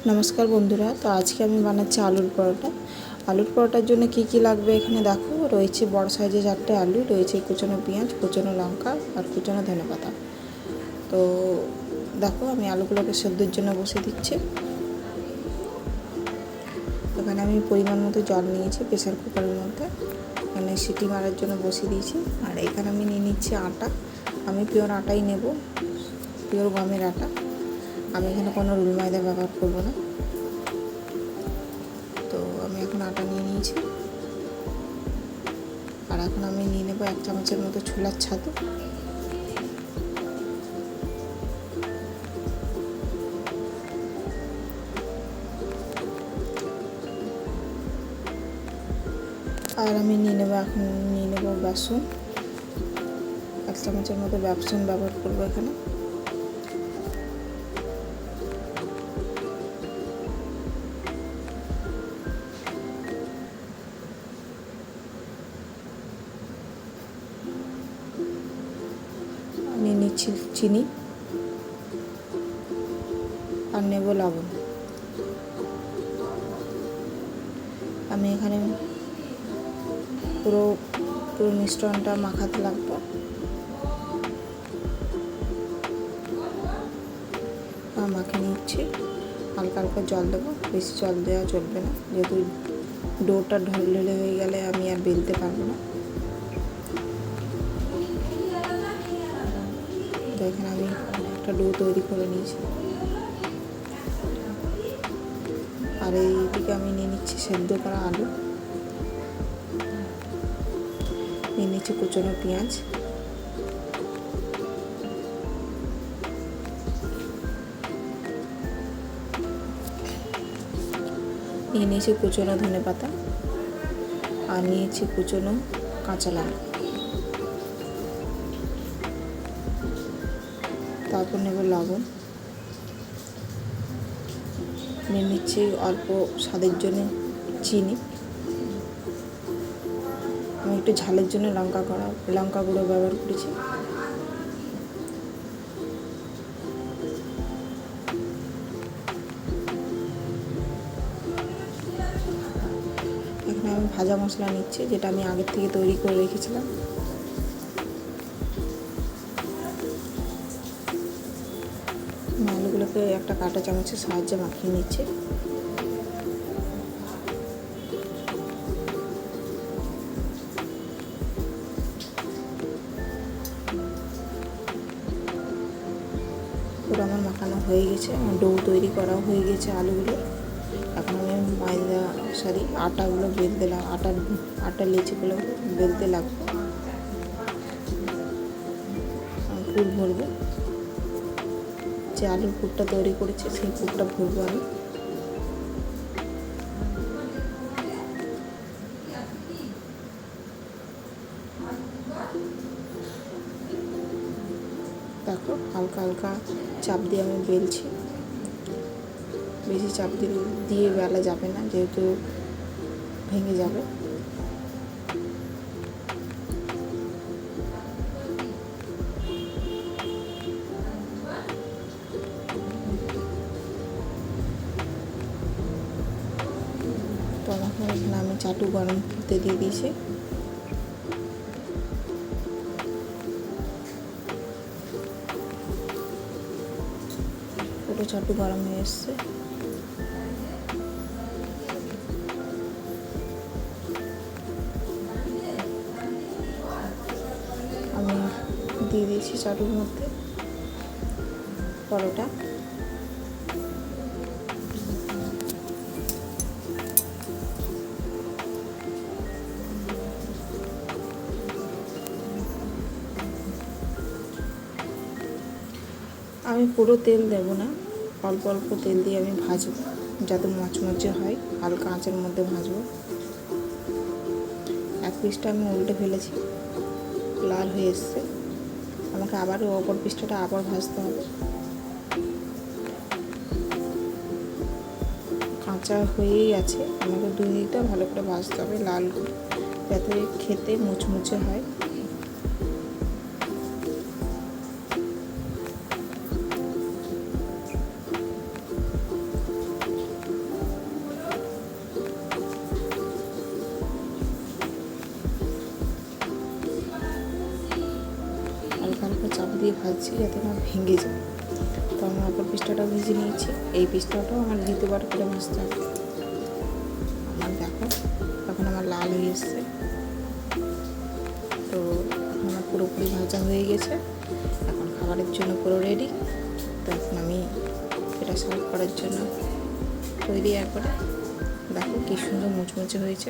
नमस्कार बंधुरा। तो आज के আমি বানাচ্ছি আলুর পরোটা। আলুর পরোটার জন্য কি কি লাগবে এখানে দেখো। রয়েছে বড় সাইজের 4টে আলু, রয়েছে কুচানো পেঁয়াজ, কুচানো লঙ্কা আর কুচানো ধনেপাতা। তো দেখো আমি আলুগুলোকে সেদ্ধর জন্য বসিয়ে দিচ্ছি। এখানে আমি পরিমাণ মতো জল নিয়েছি প্রেসার কুকারের মধ্যে, এখানে সিটি মারার জন্য বসিয়ে দিয়েছি। আর এখানে আমি নিয়ে নিচ্ছি আটা। আমি পিওর আটাই নেব, পিওর গমের আটা। আমি এখানে কোনো রুল ময়দা ব্যবহার করব না। তো আমি এখন আটা নিয়ে নিয়েছি। আর এখন আমি নিয়ে নেব 1 চামচের মতো ছোলার ছাতু। আর আমি নিয়ে নেব বেসন। 1 চামচের মতো বেসন ব্যবহার করব এখানে। নিয়ে নিচ্ছি চিনি আর নেব লবণ। আমি এখানে পুরো মিশ্রণটা মাখাতে লাগবে। মাখিয়ে নিচ্ছি। হালকা হালকা জল দেবো, বেশি জল দেওয়া চলবে না, যেহেতু ডোটা ঢলে হয়ে গেলে আমি আর বেলতে পারবো না। তো এখানে আমি একটা ডো তৈরি করে নিয়েছি। আর এইদিকে আমি নিয়ে নিচ্ছি সেদ্ধ করা আলু, নিয়ে নিচ্ছি কুচনো পেঁয়াজ, নিয়ে নিয়েছি কুচনো ধনেপাতা, আর নিয়েছি কুচনো কাঁচা লঙ্কা। তারপর নেব লবণ, নিয়ে নিচ্ছি অল্প স্বাদের জন্য চিনি। আমি একটু ঝালের জন্য লঙ্কা গুঁড়ো ব্যবহার করেছি। এখানে আমি ভাজা মশলা নিচ্ছি, যেটা আমি আগের থেকে তৈরি করে রেখেছিলাম। আলুগুলোকে একটা কাঁটা চামচের সাহায্যে মাখিয়ে নিচ্ছি। পুরো আমার মাখানো হয়ে গেছে, আমার ডো তৈরি করা হয়ে গেছে আলুগুলো। এখন আমি আটাগুলো বেলতে আটার লেচিগুলো বেলতে লাগবো। পুর ভরবো, যে আলুর পুরটা তৈরি করেছি সেই পুরটা ভরবো আমি। দেখো হালকা হালকা চাপ দিয়ে আমি বেলছি, বেশি চাপ দিয়ে বেলা যাবে না, যেহেতু ভেঙে যাবে। তো এখানে আমি চাটু গরম করতে দিয়ে দিয়েছি। পুরো চাটু গরম হয়ে এসছে। আমি দিয়ে দিয়েছি চাটুর মধ্যে পরোটা। আমি পুরো তেল দেব না, অল্প অল্প তেল দিয়ে আমি ভাজবো, যাতে মচমচে হয়। হালকা আঁচের মধ্যে ভাজবো। এক পিসটা আমি উল্টে ফেলেছি, লাল হয়ে এসছে। আমাকে আবার অপর পিসটা আবার ভাজতে হবে। কাঁচা হয়েই আছে, আমাকে 2 দিকটা ভালো করে ভাজতে হবে লাল করে, যাতে খেতে মুচমুচে হয়। হালকা হালকা চাপ দিয়ে ভাজছি যাতে আমার ভেঙে যায়। তো আমি অপর পিসটাটাও ভেজে নিয়েছি, এই পিসটাটাও আমার দ্বিতীয়বার করে ভাজতে হবে। আমার দেখো এখন আমার লাল হয়ে এসছে, তো এখন আমার পুরোপুরি ভাজা হয়ে গেছে, এখন খাবারের জন্য পুরো রেডি। তো এখন আমি এটা সার্ভ করার জন্য তৈরি। একবারে দেখো কী সুন্দর মুচমুচে হয়েছে।